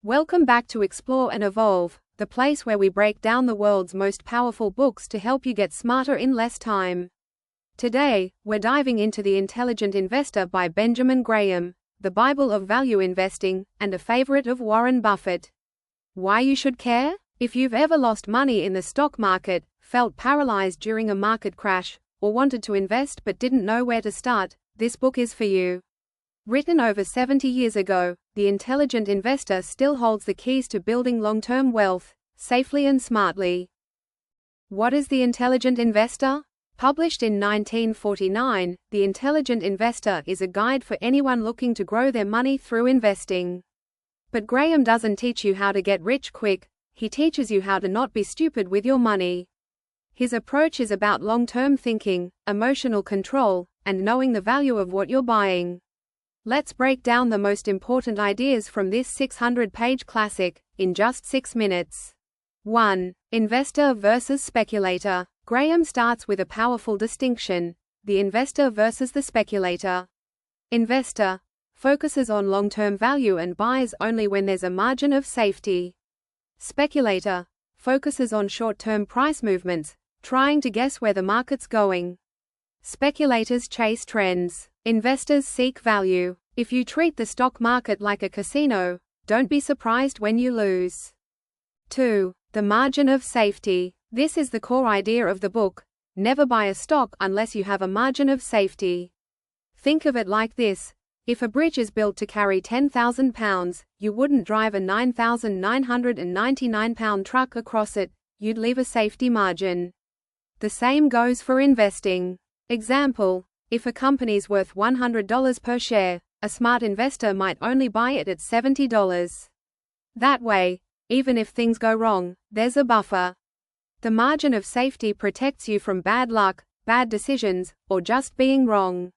Welcome back to Explore and Evolve, the place where we break down the world's most powerful books to help you get smarter in less time. Today, we're diving into The Intelligent Investor by Benjamin Graham, the Bible of value investing, and a favorite of Warren Buffett. Why you should care? If you've ever lost money in the stock market, felt paralyzed during a market crash, or wanted to invest but didn't know where to start, this book is for you. Written over 70 years ago, The Intelligent Investor still holds the keys to building long-term wealth, safely and smartly. What is The Intelligent Investor? Published in 1949, The Intelligent Investor is a guide for anyone looking to grow their money through investing. But Graham doesn't teach you how to get rich quick, he teaches you how to not be stupid with your money. His approach is about long-term thinking, emotional control, and knowing the value of what you're buying. Let's break down the most important ideas from this 600-page classic, in just 6 minutes. 1. Investor versus speculator. Graham starts with a powerful distinction: the investor versus the speculator. Investor focuses on long-term value and buys only when there's a margin of safety. Speculator focuses on short-term price movements, trying to guess where the market's going. Speculators chase trends. Investors seek value. If you treat the stock market like a casino, don't be surprised when you lose. 2. The margin of safety. This is the core idea of the book. Never buy a stock unless you have a margin of safety. Think of it like this: if a bridge is built to carry 10,000 pounds, you wouldn't drive a 9,999-pound truck across it, you'd leave a safety margin. The same goes for investing. Example: if a company's worth $100 per share, a smart investor might only buy it at $70. That way, even if things go wrong, there's a buffer. The margin of safety protects you from bad luck, bad decisions, or just being wrong.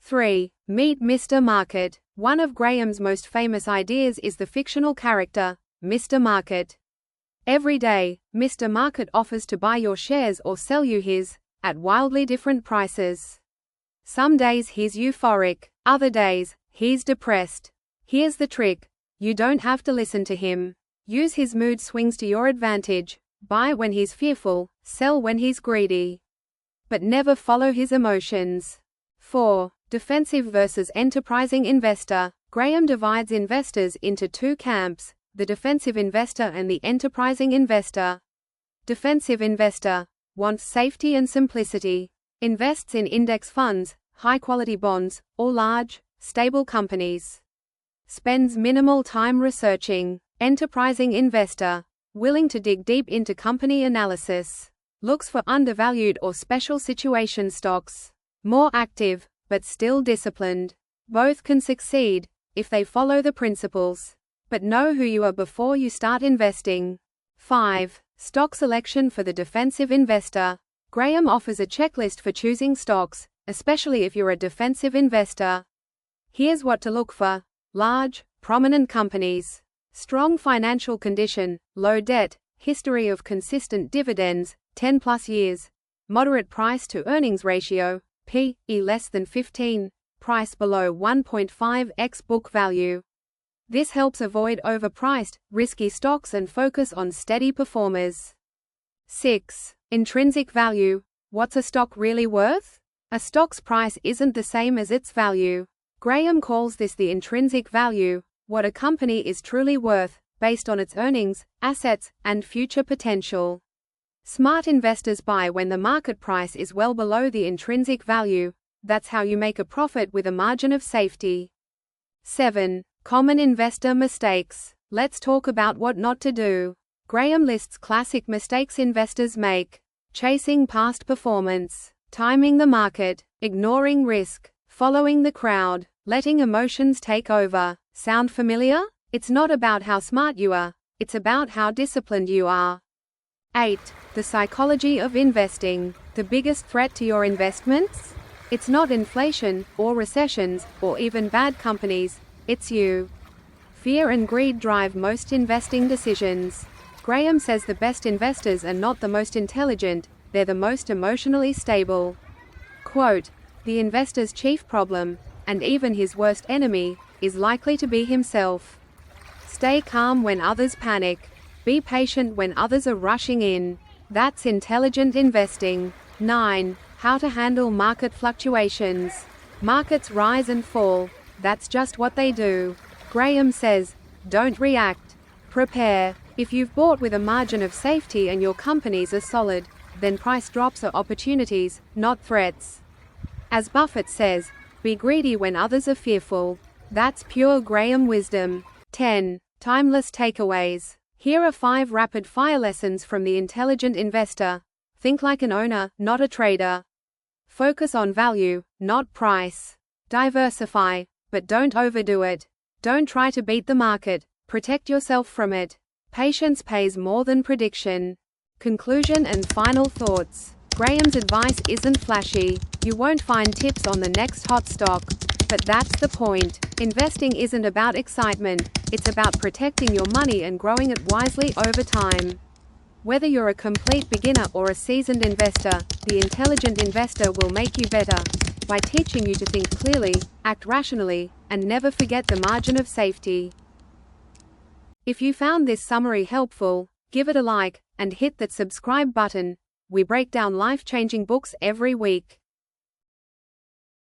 3. Meet Mr. Market. One of Graham's most famous ideas is the fictional character, Mr. Market. Every day, Mr. Market offers to buy your shares or sell you his, at wildly different prices. Some days he's euphoric, other days, he's depressed. Here's the trick: you don't have to listen to him. Use his mood swings to your advantage. Buy when he's fearful, sell when he's greedy. But never follow his emotions. 4. Defensive versus enterprising investor. Graham divides investors into two camps: the defensive investor and the enterprising investor. Defensive investor wants safety and simplicity. Invests in index funds, high-quality bonds, or large, stable companies. Spends minimal time researching. Enterprising investor, willing to dig deep into company analysis. Looks for undervalued or special situation stocks. More active, but still disciplined. Both can succeed, if they follow the principles. But know who you are before you start investing. 5. Stock selection for the defensive investor. Graham offers a checklist for choosing stocks, especially if you're a defensive investor. Here's what to look for: large, prominent companies, strong financial condition, low debt, history of consistent dividends, 10+ years, moderate price-to-earnings ratio, P/E less than 15, price below 1.5x book value. This helps avoid overpriced, risky stocks and focus on steady performers. 6. Intrinsic value. What's a stock really worth? A stock's price isn't the same as its value. Graham calls this the intrinsic value, what a company is truly worth, based on its earnings, assets, and future potential. Smart investors buy when the market price is well below the intrinsic value. That's how you make a profit with a margin of safety. 7. Common investor mistakes. Let's talk about what not to do. Graham lists classic mistakes investors make: chasing past performance, timing the market, ignoring risk, following the crowd, letting emotions take over. Sound familiar? It's not about how smart you are, it's about how disciplined you are. 8. The psychology of investing. The biggest threat to your investments? It's not inflation, or recessions, or even bad companies, it's you. Fear and greed drive most investing decisions. Graham says the best investors are not the most intelligent, they're the most emotionally stable. Quote, "The investor's chief problem, and even his worst enemy, is likely to be himself." Stay calm when others panic. Be patient when others are rushing in. That's intelligent investing. 9. How to handle market fluctuations. Markets rise and fall. That's just what they do. Graham says, don't react. Prepare. If you've bought with a margin of safety and your companies are solid, then price drops are opportunities, not threats. As Buffett says, be greedy when others are fearful. That's pure Graham wisdom. 10. Timeless takeaways. Here are 5 rapid-fire lessons from the intelligent investor. Think like an owner, not a trader. Focus on value, not price. Diversify, but don't overdo it. Don't try to beat the market. Protect yourself from it. Patience pays more than prediction. Conclusion and final thoughts. Graham's advice isn't flashy. You won't find tips on the next hot stock. But that's the point. Investing isn't about excitement. It's about protecting your money and growing it wisely over time. Whether you're a complete beginner or a seasoned investor, the intelligent investor will make you better by teaching you to think clearly, act rationally, and never forget the margin of safety. If you found this summary helpful, give it a like, and hit that subscribe button. We break down life-changing books every week.